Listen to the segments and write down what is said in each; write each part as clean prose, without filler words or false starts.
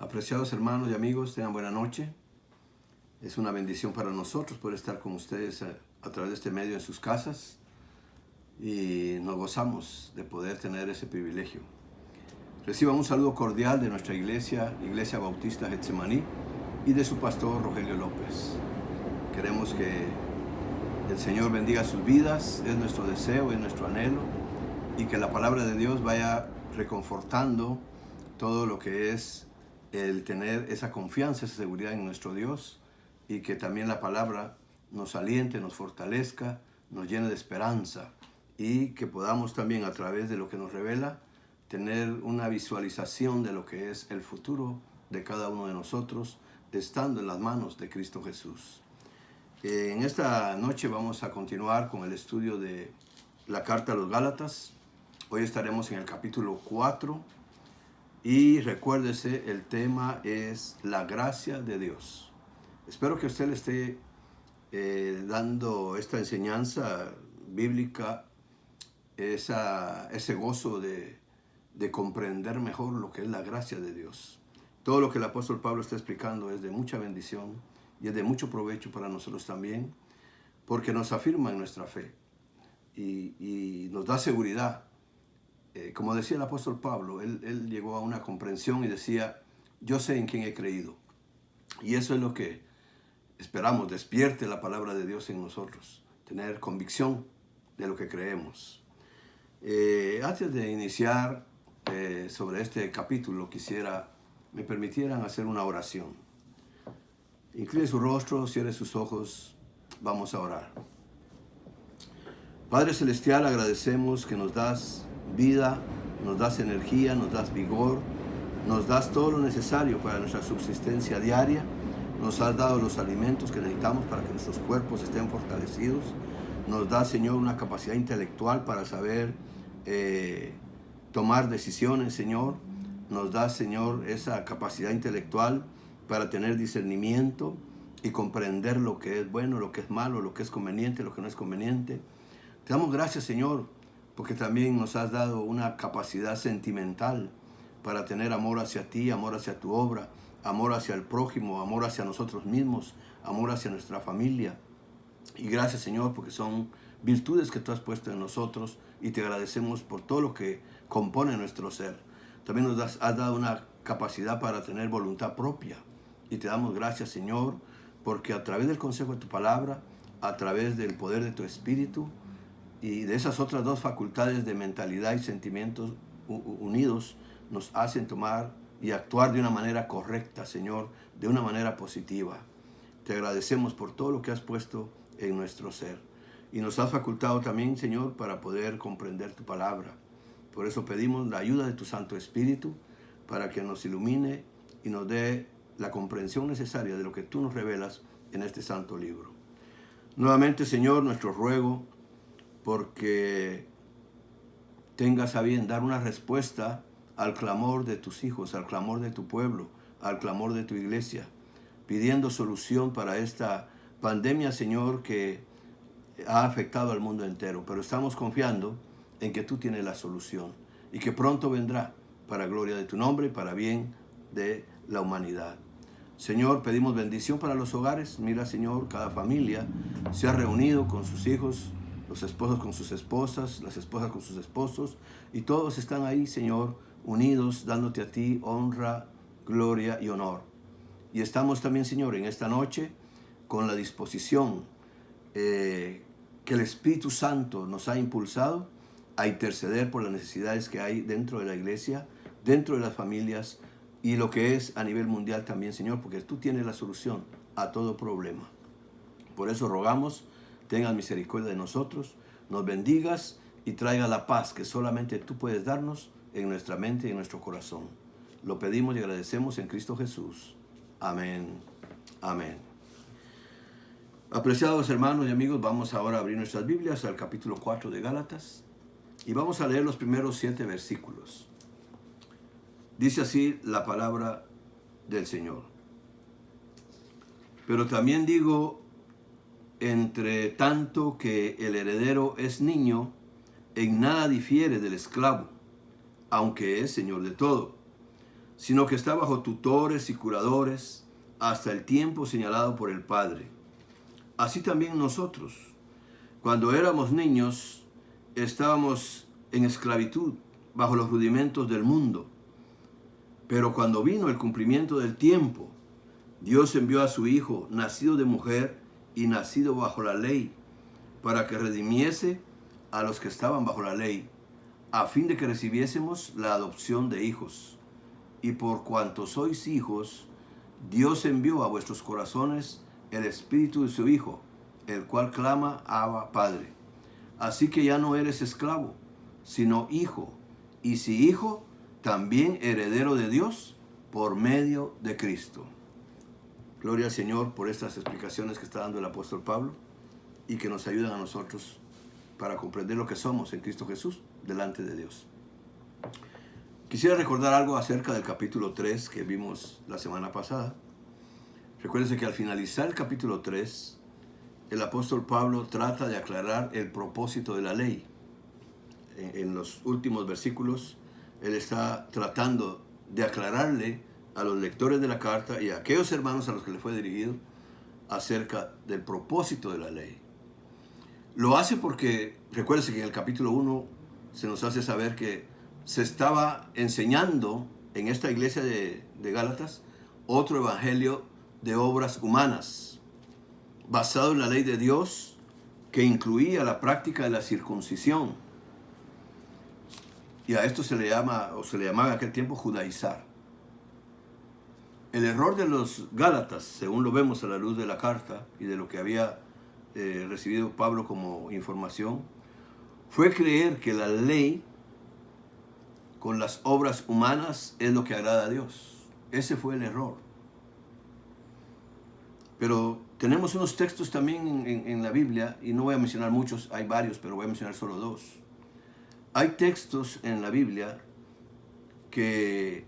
Apreciados hermanos y amigos, tengan buena noche. Es una bendición para nosotros poder estar con ustedes a través de este medio en sus casas y nos gozamos de poder tener ese privilegio. Reciban un saludo cordial de nuestra iglesia, Iglesia Bautista Getsemaní, y de su pastor Rogelio López. Queremos que el Señor bendiga sus vidas, es nuestro deseo, es nuestro anhelo, y que la palabra de Dios vaya reconfortando todo lo que es el tener esa confianza, esa seguridad en nuestro Dios, y que también la palabra nos aliente, nos fortalezca, nos llene de esperanza, y que podamos también a través de lo que nos revela tener una visualización de lo que es el futuro de cada uno de nosotros, estando en las manos de Cristo Jesús. En esta noche vamos a continuar con el estudio de la carta a los Gálatas. Hoy estaremos en el capítulo 4 y recuérdese, el tema es la gracia de Dios. Espero que usted le esté dando esta enseñanza bíblica, ese gozo de comprender mejor lo que es la gracia de Dios. Todo lo que el apóstol Pablo está explicando es de mucha bendición y es de mucho provecho para nosotros también, porque nos afirma en nuestra fe y nos da seguridad. Como decía el apóstol Pablo, él llegó a una comprensión y decía, yo sé en quién he creído. Y eso es lo que esperamos, despierte la palabra de Dios en nosotros, tener convicción de lo que creemos. Antes de iniciar sobre este capítulo, me permitieran hacer una oración. Incline su rostro, cierre sus ojos, vamos a orar. Padre Celestial, agradecemos que nos das vida, nos das energía, nos das vigor, nos das todo lo necesario para nuestra subsistencia diaria, nos has dado los alimentos que necesitamos para que nuestros cuerpos estén fortalecidos, nos da, Señor, una capacidad intelectual para saber tomar decisiones, Señor, nos da, Señor, esa capacidad intelectual para tener discernimiento y comprender lo que es bueno, lo que es malo, lo que es conveniente, lo que no es conveniente. Te damos gracias, Señor, porque también nos has dado una capacidad sentimental para tener amor hacia ti, amor hacia tu obra, amor hacia el prójimo, amor hacia nosotros mismos, amor hacia nuestra familia. Y gracias, Señor, porque son virtudes que tú has puesto en nosotros y te agradecemos por todo lo que compone nuestro ser. También nos has dado una capacidad para tener voluntad propia. Y te damos gracias, Señor, porque a través del consejo de tu palabra, a través del poder de tu Espíritu, y de esas otras dos facultades de mentalidad y sentimientos unidos, nos hacen tomar y actuar de una manera correcta, Señor, de una manera positiva. Te agradecemos por todo lo que has puesto en nuestro ser. Y nos has facultado también, Señor, para poder comprender tu palabra. Por eso pedimos la ayuda de tu Santo Espíritu para que nos ilumine y nos dé la comprensión necesaria de lo que tú nos revelas en este santo libro. Nuevamente, Señor, nuestro ruego, porque tengas a bien dar una respuesta al clamor de tus hijos, al clamor de tu pueblo, al clamor de tu iglesia, pidiendo solución para esta pandemia, Señor, que ha afectado al mundo entero. Pero estamos confiando en que tú tienes la solución y que pronto vendrá para gloria de tu nombre y para bien de la humanidad. Señor, pedimos bendición para los hogares. Mira, Señor, cada familia se ha reunido con sus hijos, los esposos con sus esposas, las esposas con sus esposos, y todos están ahí, Señor, unidos, dándote a ti honra, gloria y honor. Y estamos también, Señor, en esta noche con la disposición que el Espíritu Santo nos ha impulsado a interceder por las necesidades que hay dentro de la iglesia, dentro de las familias y lo que es a nivel mundial también, Señor, porque tú tienes la solución a todo problema. Por eso rogamos, tengas misericordia de nosotros, nos bendigas y traiga la paz que solamente tú puedes darnos en nuestra mente y en nuestro corazón. Lo pedimos y agradecemos en Cristo Jesús. Amén. Amén. Apreciados hermanos y amigos, vamos ahora a abrir nuestras Biblias al capítulo 4 de Gálatas y vamos a leer los primeros 7 versículos. Dice así la palabra del Señor. Pero también digo, entre tanto que el heredero es niño, en nada difiere del esclavo, aunque es señor de todo, sino que está bajo tutores y curadores hasta el tiempo señalado por el Padre. Así también nosotros, cuando éramos niños, estábamos en esclavitud, bajo los rudimentos del mundo. Pero cuando vino el cumplimiento del tiempo, Dios envió a su Hijo, nacido de mujer y nacido bajo la ley, para que redimiese a los que estaban bajo la ley, a fin de que recibiésemos la adopción de hijos. Y por cuanto sois hijos, Dios envió a vuestros corazones el Espíritu de su Hijo, el cual clama, Abba, Padre. Así que ya no eres esclavo, sino hijo, y si hijo, también heredero de Dios por medio de Cristo. Gloria al Señor por estas explicaciones que está dando el apóstol Pablo y que nos ayudan a nosotros para comprender lo que somos en Cristo Jesús delante de Dios. Quisiera recordar algo acerca del capítulo 3 que vimos la semana pasada. Recuérdense que al finalizar el capítulo 3, el apóstol Pablo trata de aclarar el propósito de la ley. En los últimos versículos, él está tratando de aclararle a los lectores de la carta y a aquellos hermanos a los que le fue dirigido acerca del propósito de la ley. Lo hace porque, recuérdense que en el capítulo 1 se nos hace saber que se estaba enseñando en esta iglesia de Gálatas otro evangelio de obras humanas, basado en la ley de Dios, que incluía la práctica de la circuncisión. Y a esto se le llama, o se le llamaba en aquel tiempo, judaizar. El error de los Gálatas, según lo vemos a la luz de la carta y de lo que había recibido Pablo como información, fue creer que la ley con las obras humanas es lo que agrada a Dios. Ese fue el error. Pero tenemos unos textos también en la Biblia, y no voy a mencionar muchos, hay varios, pero voy a mencionar solo dos. Hay textos en la Biblia que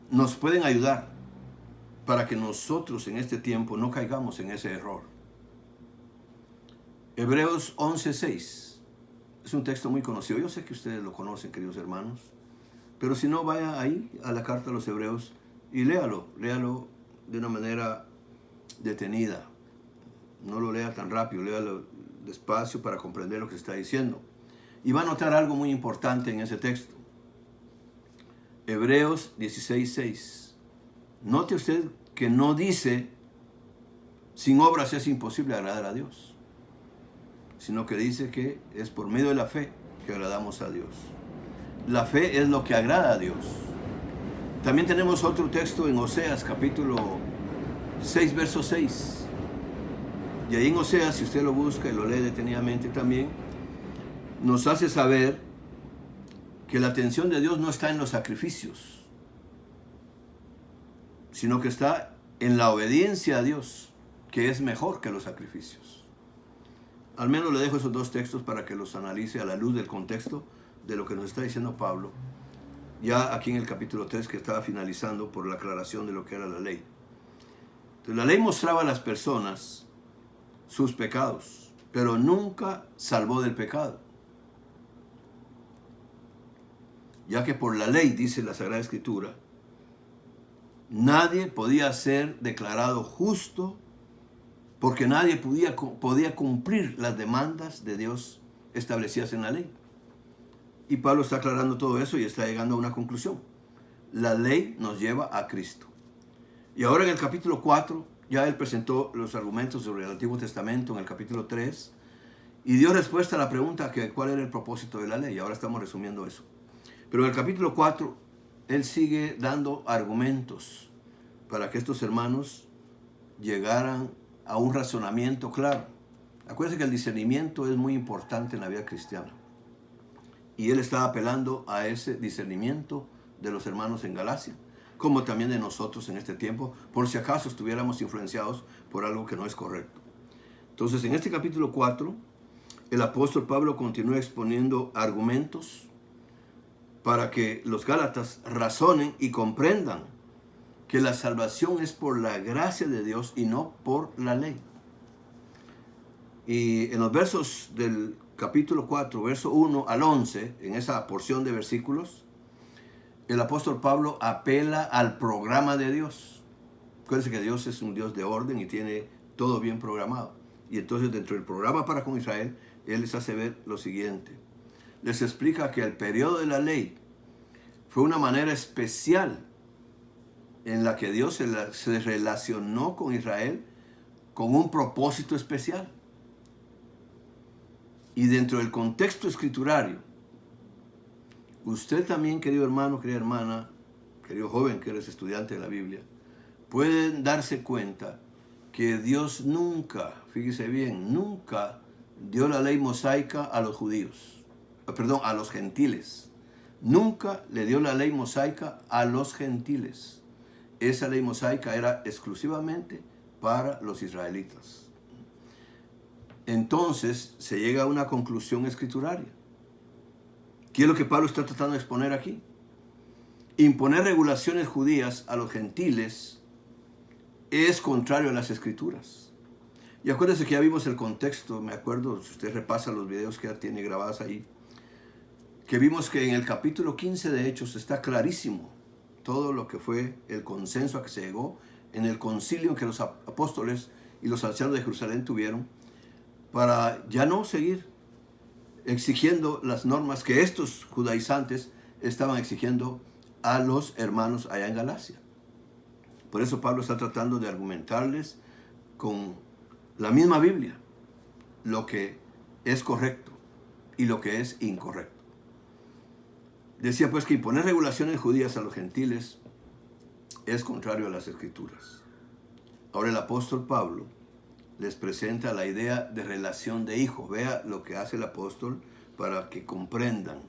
nos pueden ayudar para que nosotros en este tiempo no caigamos en ese error. Hebreos 11:6 es un texto muy conocido. Yo sé que ustedes lo conocen, queridos hermanos, pero si no, vaya ahí a la carta a los Hebreos y léalo de una manera detenida. No lo lea tan rápido, léalo despacio para comprender lo que se está diciendo. Y va a notar algo muy importante en ese texto. Hebreos 16:6. Note usted que no dice, sin obras es imposible agradar a Dios, sino que dice que es por medio de la fe que agradamos a Dios. La fe es lo que agrada a Dios. También tenemos otro texto en Oseas, capítulo 6, verso 6. Y ahí en Oseas, si usted lo busca y lo lee detenidamente también, nos hace saber que la atención de Dios no está en los sacrificios, sino que está en la obediencia a Dios, que es mejor que los sacrificios. Al menos le dejo esos dos textos para que los analice a la luz del contexto de lo que nos está diciendo Pablo, ya aquí en el capítulo 3, que estaba finalizando por la aclaración de lo que era la ley. Entonces, la ley mostraba a las personas sus pecados, pero nunca salvó del pecado. Ya que por la ley, dice la Sagrada Escritura, nadie podía ser declarado justo porque nadie podía cumplir las demandas de Dios establecidas en la ley. Y Pablo está aclarando todo eso y está llegando a una conclusión. La ley nos lleva a Cristo. Y ahora en el capítulo 4, ya él presentó los argumentos sobre el Antiguo Testamento en el capítulo 3 y dio respuesta a la pregunta que cuál era el propósito de la ley. Y ahora estamos resumiendo eso. Pero en el capítulo 4, él sigue dando argumentos para que estos hermanos llegaran a un razonamiento claro. Acuérdense que el discernimiento es muy importante en la vida cristiana. Y él estaba apelando a ese discernimiento de los hermanos en Galacia, como también de nosotros en este tiempo, por si acaso estuviéramos influenciados por algo que no es correcto. Entonces, en este capítulo 4, el apóstol Pablo continúa exponiendo argumentos para que los gálatas razonen y comprendan que la salvación es por la gracia de Dios y no por la ley. Y en los versos del capítulo 4, verso 1 al 11, en esa porción de versículos, el apóstol Pablo apela al programa de Dios. Acuérdense que Dios es un Dios de orden y tiene todo bien programado. Y entonces dentro del programa para con Israel, Él les hace ver lo siguiente. Les explica que el periodo de la ley fue una manera especial en la que Dios se relacionó con Israel con un propósito especial. Y dentro del contexto escriturario, usted también, querido hermano, querida hermana, querido joven que eres estudiante de la Biblia, pueden darse cuenta que Dios nunca, fíjese bien, nunca dio la ley mosaica a los judíos, perdón, a los gentiles. Nunca le dio la ley mosaica a los gentiles. Esa ley mosaica era exclusivamente para los israelitas. Entonces se llega a una conclusión escrituraria. ¿Qué es lo que Pablo está tratando de exponer aquí? Imponer regulaciones judías a los gentiles es contrario a las escrituras. Y acuérdense que ya vimos el contexto, me acuerdo, si usted repasa los videos que ya tiene grabados ahí, que vimos que en el capítulo 15 de Hechos está clarísimo todo lo que fue el consenso a que se llegó en el concilio que los apóstoles y los ancianos de Jerusalén tuvieron para ya no seguir exigiendo las normas que estos judaizantes estaban exigiendo a los hermanos allá en Galacia. Por eso Pablo está tratando de argumentarles con la misma Biblia lo que es correcto y lo que es incorrecto. Decía pues que imponer regulaciones judías a los gentiles es contrario a las escrituras. Ahora el apóstol Pablo les presenta la idea de relación de hijo. Vea lo que hace el apóstol para que comprendan.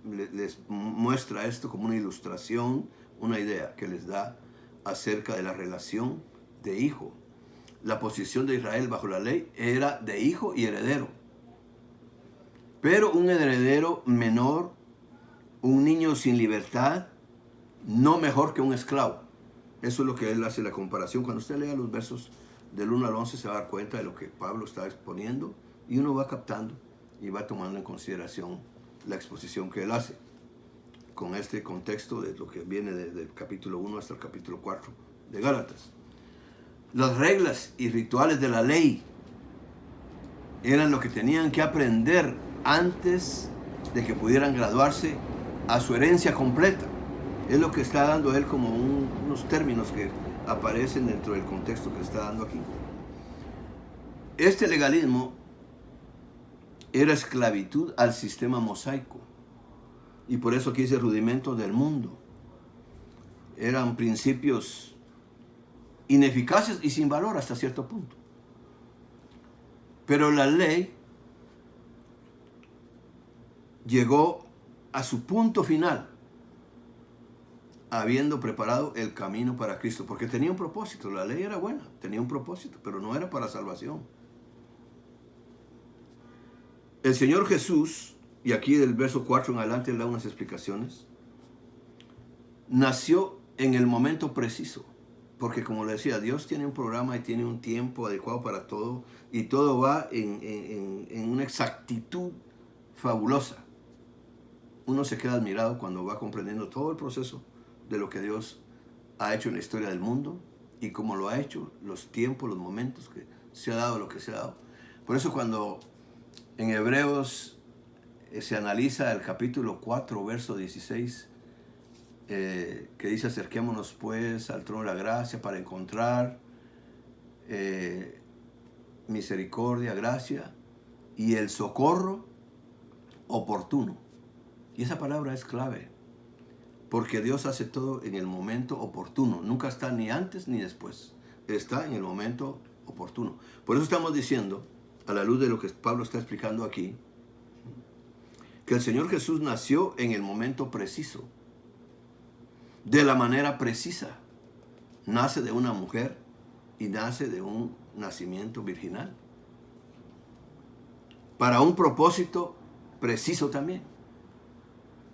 Les muestra esto como una ilustración, una idea que les da acerca de la relación de hijo. La posición de Israel bajo la ley era de hijo y heredero. Pero un heredero menor, un niño sin libertad, no mejor que un esclavo. Eso es lo que él hace la comparación. Cuando usted lea los versos del 1 al 11 se va a dar cuenta de lo que Pablo está exponiendo y uno va captando y va tomando en consideración la exposición que él hace con este contexto de lo que viene desde el capítulo 1 hasta el capítulo 4 de Gálatas. Las reglas y rituales de la ley eran lo que tenían que aprender antes de que pudieran graduarse a su herencia completa. Es lo que está dando él como unos términos que aparecen dentro del contexto que está dando aquí. Este legalismo era esclavitud al sistema mosaico. Y por eso aquí dice rudimentos del mundo. Eran principios ineficaces y sin valor hasta cierto punto. Pero la ley llegó a su punto final habiendo preparado el camino para Cristo, porque tenía un propósito. La ley era buena, tenía un propósito, pero no era para salvación. El Señor Jesús, y aquí del verso 4 en adelante le da unas explicaciones, nació en el momento preciso, porque como le decía, Dios tiene un programa y tiene un tiempo adecuado para todo, y todo va en una exactitud fabulosa. Uno se queda admirado cuando va comprendiendo todo el proceso de lo que Dios ha hecho en la historia del mundo y cómo lo ha hecho, los tiempos, los momentos que se ha dado, lo que se ha dado. Por eso cuando en Hebreos se analiza el capítulo 4, verso 16, que dice: acerquémonos pues al trono de la gracia para encontrar misericordia, gracia y el socorro oportuno. Y esa palabra es clave, porque Dios hace todo en el momento oportuno. Nunca está ni antes ni después. Está en el momento oportuno. Por eso estamos diciendo, a la luz de lo que Pablo está explicando aquí, que el Señor Jesús nació en el momento preciso, de la manera precisa. Nace de una mujer y nace de un nacimiento virginal, para un propósito preciso también: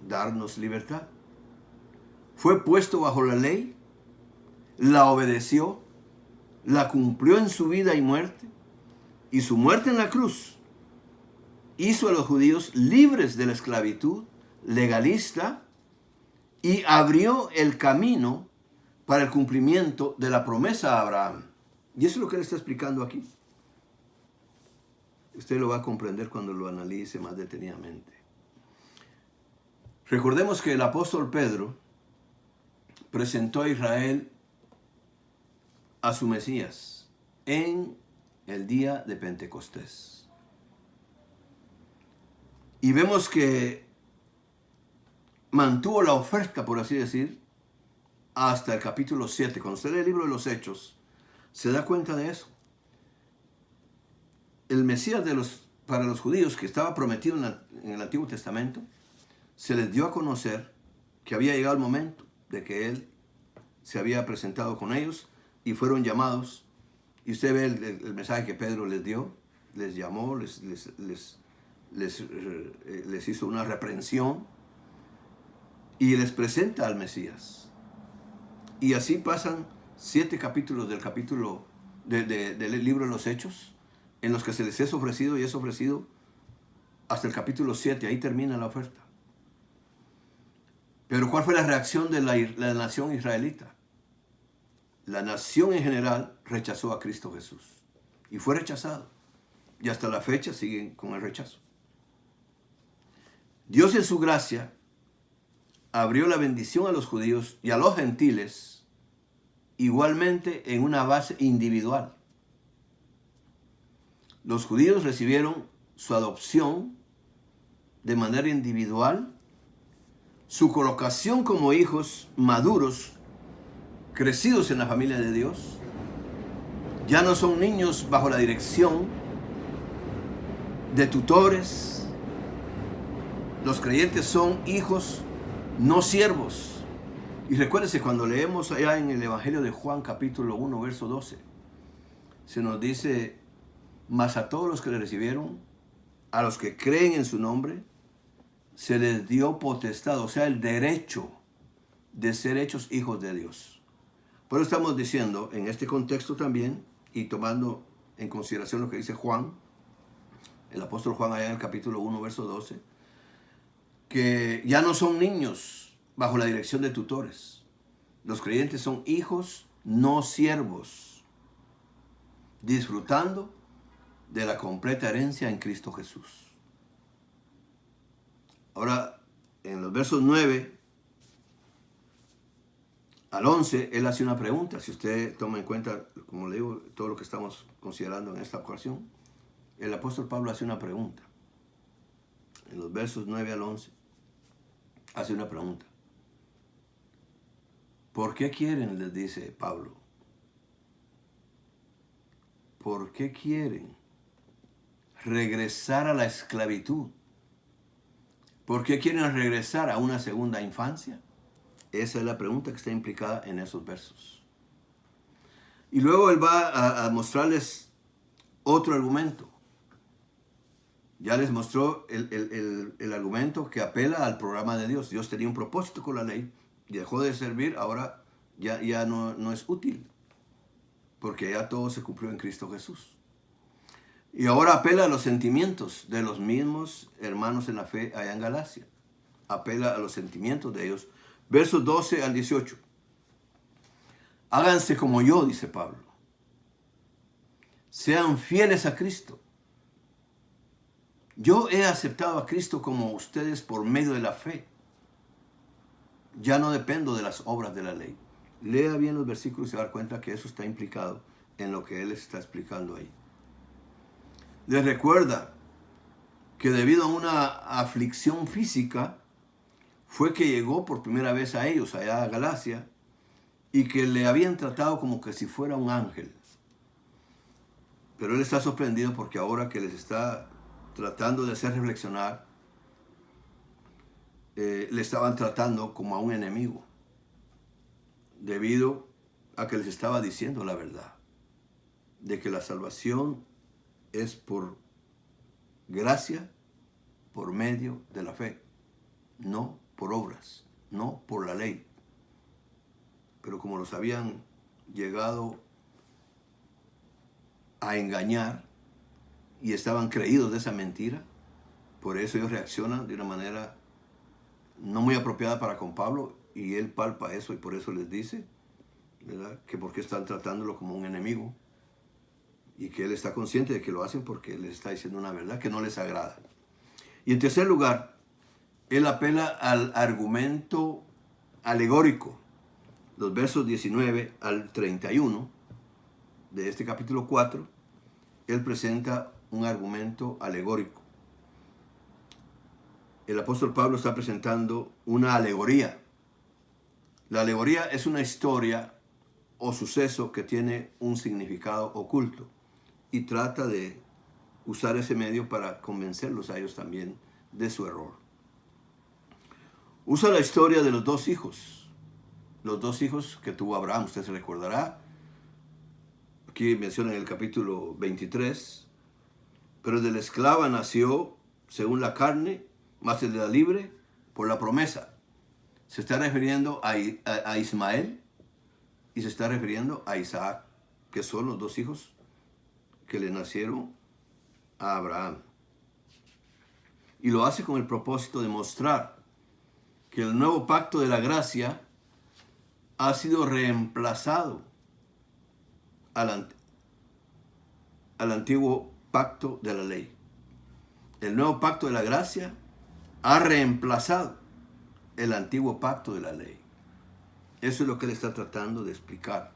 darnos libertad. Fue puesto bajo la ley, la obedeció, la cumplió en su vida y muerte, y su muerte en la cruz hizo a los judíos libres de la esclavitud legalista y abrió el camino para el cumplimiento de la promesa a Abraham. Y eso es lo que él está explicando aquí. Usted lo va a comprender cuando lo analice más detenidamente. Recordemos que el apóstol Pedro presentó a Israel a su Mesías en el día de Pentecostés. Y vemos que mantuvo la oferta, por así decir, hasta el capítulo 7. Cuando usted lee el libro de los Hechos, se da cuenta de eso. El Mesías para los judíos, que estaba prometido en el Antiguo Testamento, se les dio a conocer que había llegado el momento de que él se había presentado con ellos y fueron llamados. Y usted ve el mensaje que Pedro les dio, les llamó, les hizo una reprensión y les presenta al Mesías. Y así pasan 7 capítulos del libro de los Hechos, en los que se les es ofrecido y es ofrecido hasta el capítulo 7. Ahí termina la oferta. Pero ¿cuál fue la reacción de la nación israelita? La nación en general rechazó a Cristo Jesús. Y fue rechazado. Y hasta la fecha siguen con el rechazo. Dios en su gracia abrió la bendición a los judíos y a los gentiles igualmente en una base individual. Los judíos recibieron su adopción de manera individual, su colocación como hijos maduros, crecidos en la familia de Dios. Ya no son niños bajo la dirección de tutores. Los creyentes son hijos, no siervos. Y recuérdese, cuando leemos allá en el Evangelio de Juan, capítulo 1, verso 12, se nos dice: mas a todos los que le recibieron, a los que creen en su nombre, se les dio potestad, o sea, el derecho de ser hechos hijos de Dios. Por eso estamos diciendo, en este contexto también, y tomando en consideración lo que dice Juan, el apóstol Juan allá en el capítulo 1, verso 12, que ya no son niños bajo la dirección de tutores. Los creyentes son hijos, no siervos, disfrutando de la completa herencia en Cristo Jesús. Ahora, en los versos 9 al 11, él hace una pregunta. Si usted toma en cuenta, como le digo, todo lo que estamos considerando en esta ocasión, el apóstol Pablo hace una pregunta. En los versos 9 al 11, hace una pregunta. ¿Por qué quieren, les dice Pablo? ¿Por qué quieren regresar a la esclavitud? ¿Por qué quieren regresar a una segunda infancia? Esa es la pregunta que está implicada en esos versos. Y luego él va a mostrarles otro argumento. Ya les mostró el argumento que apela al programa de Dios. Dios tenía un propósito con la ley, dejó de servir, ahora ya no es útil, porque ya todo se cumplió en Cristo Jesús. Y ahora apela a los sentimientos de los mismos hermanos en la fe allá en Galacia. Apela a los sentimientos de ellos. Versos 12 al 18. Háganse como yo, dice Pablo. Sean fieles a Cristo. Yo he aceptado a Cristo como ustedes por medio de la fe. Ya no dependo de las obras de la ley. Lea bien los versículos y se va a dar cuenta que eso está implicado en lo que él está explicando ahí. Les recuerda que debido a una aflicción física fue que llegó por primera vez a ellos, allá a Galacia, y que le habían tratado como que si fuera un ángel. Pero él está sorprendido porque ahora que les está tratando de hacer reflexionar, le estaban tratando como a un enemigo, debido a que les estaba diciendo la verdad, de que la salvación es por gracia, por medio de la fe, no por obras, no por la ley. Pero como los habían llegado a engañar y estaban creídos de esa mentira, por eso ellos reaccionan de una manera no muy apropiada para con Pablo Y él palpa eso y por eso les dice, ¿verdad?, que porque están tratándolo como un enemigo. Y que él está consciente de que lo hacen porque él les está diciendo una verdad que no les agrada. Y en tercer lugar, él apela al argumento alegórico. Los versos 19 al 31 de este capítulo 4, él presenta un argumento alegórico. El apóstol Pablo está presentando una alegoría. La alegoría es una historia o suceso que tiene un significado oculto y trata de usar ese medio para convencerlos a ellos también de su error. Usa la historia de los dos hijos que tuvo Abraham. Usted se recordará, aquí menciona en el capítulo 23, pero el de la esclava nació según la carne, más el de la libre por la promesa. Se está refiriendo a Ismael y se está refiriendo a Isaac, que son los dos hijos que le nacieron a Abraham. Y lo hace con el propósito de mostrar que el nuevo pacto de la gracia ha sido reemplazado al antiguo pacto de la ley. El nuevo pacto de la gracia ha reemplazado el antiguo pacto de la ley. Eso es lo que él está tratando de explicar.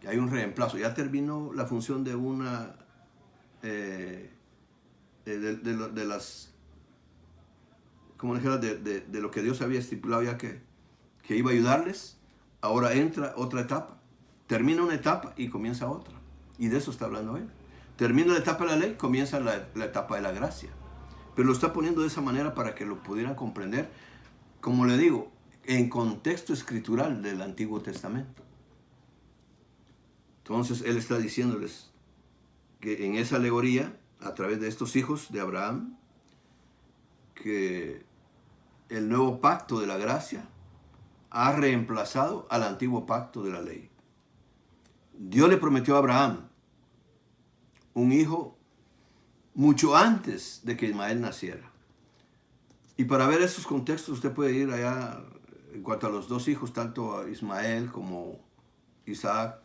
Que hay un reemplazo. Ya terminó la función de una de las, como dijera, de lo que Dios había estipulado ya que iba a ayudarles. Ahora entra otra etapa. Termina una etapa y comienza otra. Y de eso está hablando él. Termina la etapa de la ley, comienza la etapa de la gracia. Pero lo está poniendo de esa manera para que lo pudieran comprender, como le digo, en contexto escritural del Antiguo Testamento. Entonces él está diciéndoles que en esa alegoría, a través de estos hijos de Abraham, que el nuevo pacto de la gracia ha reemplazado al antiguo pacto de la ley. Dios le prometió a Abraham un hijo mucho antes de que Ismael naciera. Y para ver esos contextos usted puede ir allá en cuanto a los dos hijos, tanto a Ismael como Isaac.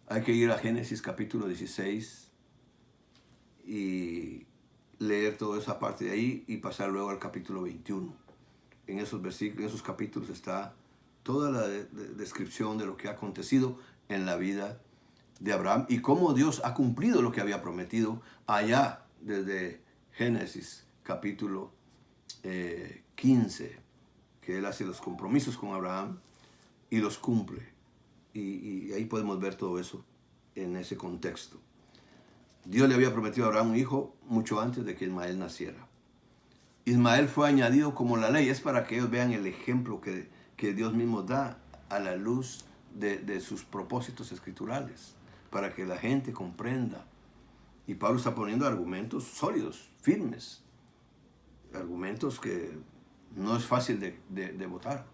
Hay que ir a Génesis capítulo 16 y leer toda esa parte de ahí y pasar luego al capítulo 21. En esos versículos, en esos capítulos está toda la descripción de lo que ha acontecido en la vida de Abraham y cómo Dios ha cumplido lo que había prometido allá desde Génesis capítulo 15, que él hace los compromisos con Abraham y los cumple. Y ahí podemos ver todo eso en ese contexto. Dios le había prometido a Abraham un hijo mucho antes de que Ismael naciera. Ismael fue añadido como la ley. Es para que ellos vean el ejemplo que Dios mismo da a la luz de sus propósitos escriturales, para que la gente comprenda. Y Pablo está poniendo argumentos sólidos, firmes, argumentos que no es fácil de votar,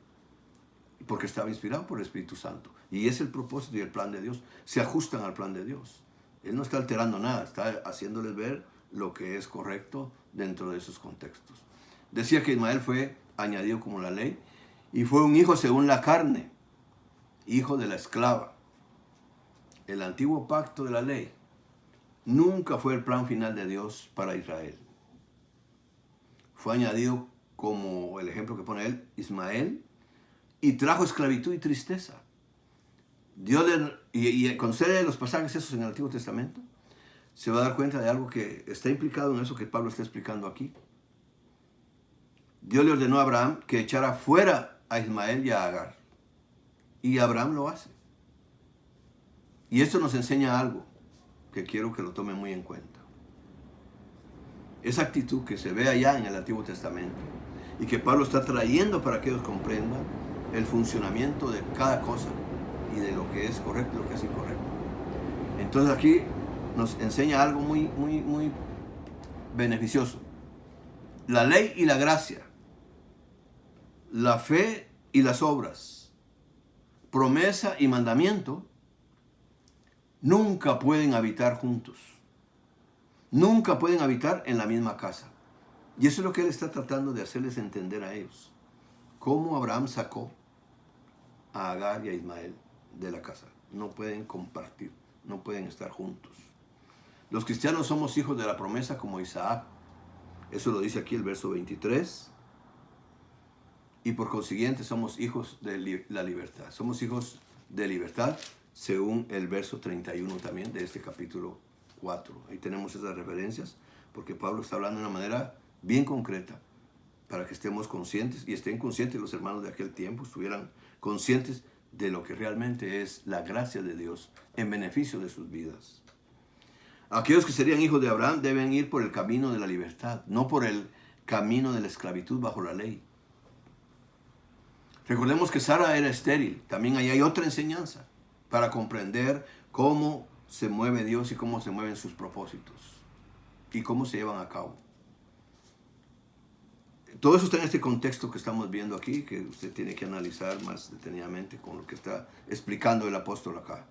porque estaba inspirado por el Espíritu Santo. Y es el propósito y el plan de Dios. Se ajustan al plan de Dios. Él no está alterando nada, está haciéndoles ver lo que es correcto dentro de esos contextos. Decía que Ismael fue añadido como la ley y fue un hijo según la carne, hijo de la esclava. El antiguo pacto de la ley nunca fue el plan final de Dios para Israel. Fue añadido, como el ejemplo que pone él, Ismael, y trajo esclavitud y tristeza. Dios y cuando usted lee los pasajes esos en el Antiguo Testamento, se va a dar cuenta de algo que está implicado en eso que Pablo está explicando aquí. Dios le ordenó a Abraham que echara fuera a Ismael y a Agar. Y Abraham lo hace. Y esto nos enseña algo que quiero que lo tomen muy en cuenta. Esa actitud que se ve allá en el Antiguo Testamento y que Pablo está trayendo para que ellos comprendan el funcionamiento de cada cosa y de lo que es correcto y lo que es incorrecto. Entonces aquí nos enseña algo muy beneficioso. La ley y la gracia, la fe y las obras, promesa y mandamiento, nunca pueden habitar juntos. Nunca pueden habitar en la misma casa. Y eso es lo que él está tratando de hacerles entender a ellos. Cómo Abraham sacó a Agar y a Ismael de la casa. No pueden compartir, no pueden estar juntos. Los cristianos somos hijos de la promesa como Isaac. Eso lo dice aquí el verso 23. Y por consiguiente somos hijos de la libertad. Somos hijos de libertad según el verso 31 también de este capítulo 4. Ahí tenemos esas referencias porque Pablo está hablando de una manera bien concreta para que estemos conscientes y estén conscientes los hermanos de aquel tiempo, estuvieran conscientes de lo que realmente es la gracia de Dios en beneficio de sus vidas. Aquellos que serían hijos de Abraham deben ir por el camino de la libertad, no por el camino de la esclavitud bajo la ley. Recordemos que Sara era estéril. También ahí hay otra enseñanza para comprender cómo se mueve Dios y cómo se mueven sus propósitos y cómo se llevan a cabo. Todo eso está en este contexto que estamos viendo aquí, que usted tiene que analizar más detenidamente con lo que está explicando el apóstol acá.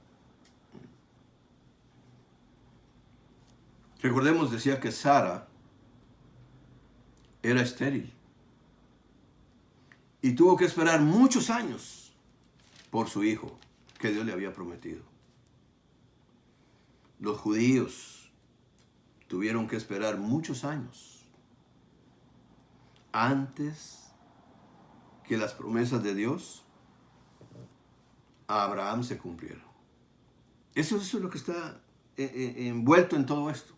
Recordemos, decía que Sara era estéril y tuvo que esperar muchos años por su hijo que Dios le había prometido. Los judíos tuvieron que esperar muchos años antes que las promesas de Dios a Abraham se cumplieran. Eso es lo que está envuelto en todo esto.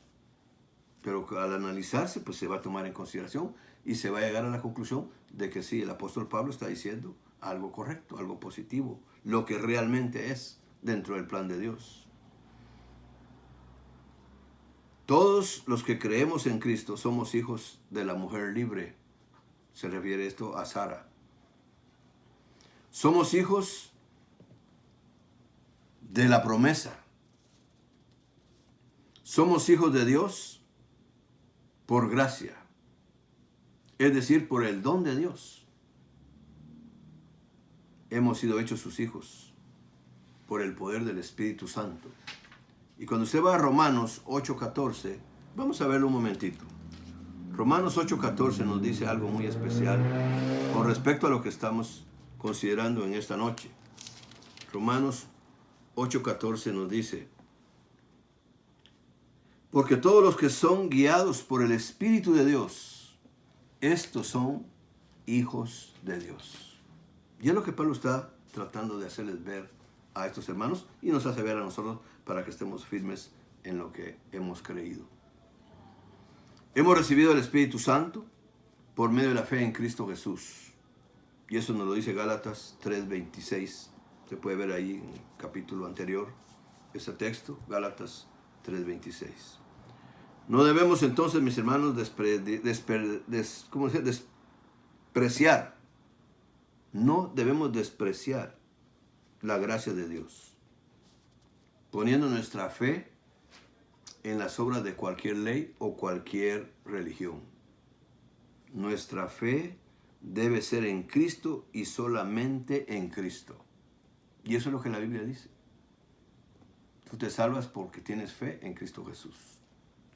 Pero al analizarse, pues se va a tomar en consideración y se va a llegar a la conclusión de que sí, el apóstol Pablo está diciendo algo correcto, algo positivo, lo que realmente es dentro del plan de Dios. Todos los que creemos en Cristo somos hijos de la mujer libre. Se refiere esto a Sara. Somos hijos de la promesa. Somos hijos de Dios por gracia, es decir, por el don de Dios. Hemos sido hechos sus hijos por el poder del Espíritu Santo. Y cuando usted va a Romanos 8:14, vamos a verlo un momentito. Romanos 8:14 nos dice algo muy especial con respecto a lo que estamos considerando en esta noche. Romanos 8:14 nos dice: porque todos los que son guiados por el Espíritu de Dios, estos son hijos de Dios. Y es lo que Pablo está tratando de hacerles ver a estos hermanos y nos hace ver a nosotros para que estemos firmes en lo que hemos creído. Hemos recibido el Espíritu Santo por medio de la fe en Cristo Jesús. Y eso nos lo dice Gálatas 3:26. Se puede ver ahí en el capítulo anterior ese texto, Gálatas 3:26. No debemos entonces, mis hermanos, despreciar. No debemos despreciar la gracia de Dios, poniendo nuestra fe en las obras de cualquier ley o cualquier religión. Nuestra fe debe ser en Cristo y solamente en Cristo. Y eso es lo que la Biblia dice. Tú te salvas porque tienes fe en Cristo Jesús.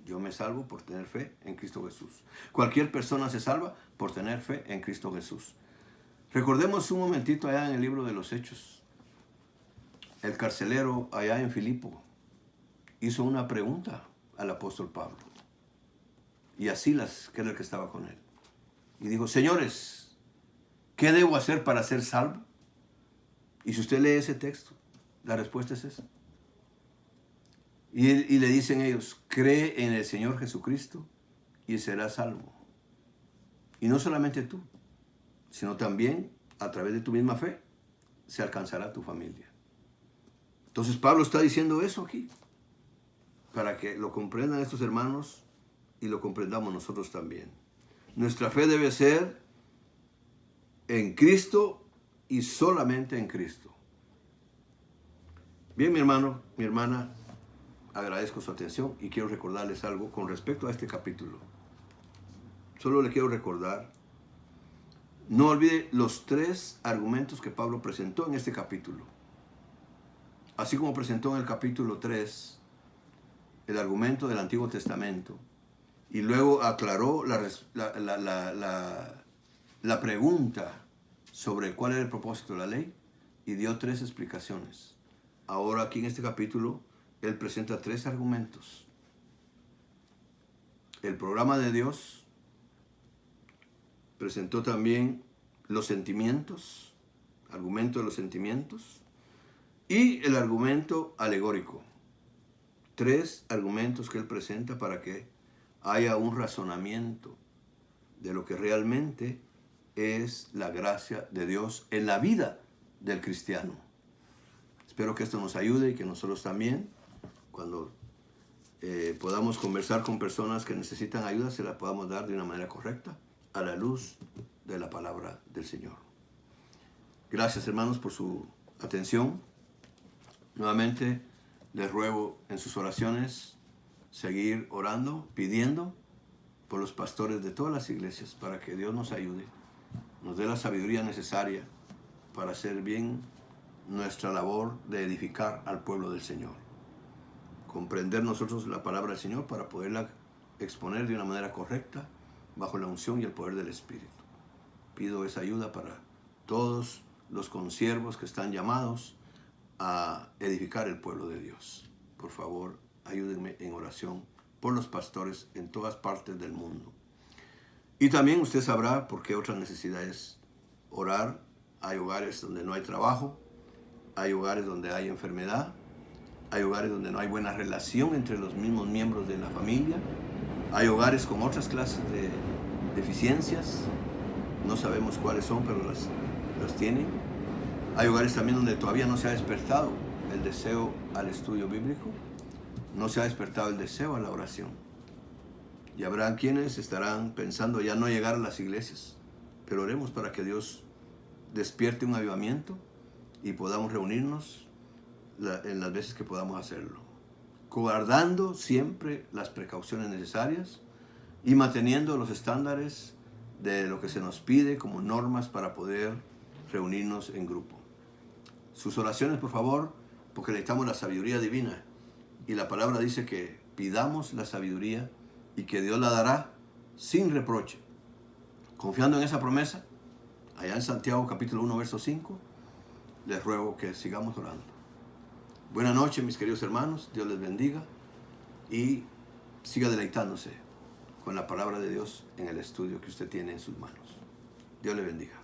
Yo me salvo por tener fe en Cristo Jesús. Cualquier persona se salva por tener fe en Cristo Jesús. Recordemos un momentito allá en el libro de los Hechos. El carcelero allá en Filipo hizo una pregunta al apóstol Pablo y a Silas, que era el que estaba con él. Y dijo: señores, ¿qué debo hacer para ser salvo? Y si usted lee ese texto, la respuesta es esa. Y le dicen ellos: cree en el Señor Jesucristo y serás salvo. Y no solamente tú, sino también a través de tu misma fe se alcanzará tu familia. Entonces Pablo está diciendo eso aquí, para que lo comprendan estos hermanos y lo comprendamos nosotros también. Nuestra fe debe ser en Cristo y solamente en Cristo. Bien, mi hermano, mi hermana, agradezco su atención y quiero recordarles algo con respecto a este capítulo. Solo le quiero recordar, no olvide los 3 argumentos que Pablo presentó en este capítulo. Así como presentó en el capítulo 3 el argumento del Antiguo Testamento y luego aclaró la pregunta sobre cuál era el propósito de la ley, y dio 3 explicaciones. Ahora aquí en este capítulo, él presenta 3 argumentos. El programa de Dios presentó también los sentimientos, argumento de los sentimientos, y el argumento alegórico. 3 argumentos que él presenta para que haya un razonamiento de lo que realmente es la gracia de Dios en la vida del cristiano. Espero que esto nos ayude y que nosotros también, cuando podamos conversar con personas que necesitan ayuda, se la podamos dar de una manera correcta a la luz de la palabra del Señor. Gracias, hermanos, por su atención. Nuevamente les ruego en sus oraciones seguir orando, pidiendo por los pastores de todas las iglesias para que Dios nos ayude, nos dé la sabiduría necesaria para hacer bien nuestra labor de edificar al pueblo del Señor. Comprender nosotros la palabra del Señor para poderla exponer de una manera correcta bajo la unción y el poder del Espíritu. Pido esa ayuda para todos los consiervos que están llamados a edificar el pueblo de Dios. Por favor, ayúdenme en oración por los pastores en todas partes del mundo. Y también usted sabrá por qué otra necesidad es orar. Hay hogares donde no hay trabajo, hay hogares donde hay enfermedad, hay hogares donde no hay buena relación entre los mismos miembros de la familia, hay hogares con otras clases de deficiencias, no sabemos cuáles son, pero las tienen. Hay hogares también donde todavía no se ha despertado el deseo al estudio bíblico, no se ha despertado el deseo a la oración. Y habrá quienes estarán pensando ya no llegar a las iglesias, pero oremos para que Dios despierte un avivamiento y podamos reunirnos en las veces que podamos hacerlo, guardando siempre las precauciones necesarias y manteniendo los estándares de lo que se nos pide como normas para poder reunirnos en grupo. Sus oraciones, por favor, porque necesitamos la sabiduría divina. Y la palabra dice que pidamos la sabiduría y que Dios la dará sin reproche. Confiando en esa promesa, allá en Santiago capítulo 1, verso 5, les ruego que sigamos orando. Buenas noches, mis queridos hermanos. Dios les bendiga y siga deleitándose con la palabra de Dios en el estudio que usted tiene en sus manos. Dios le bendiga.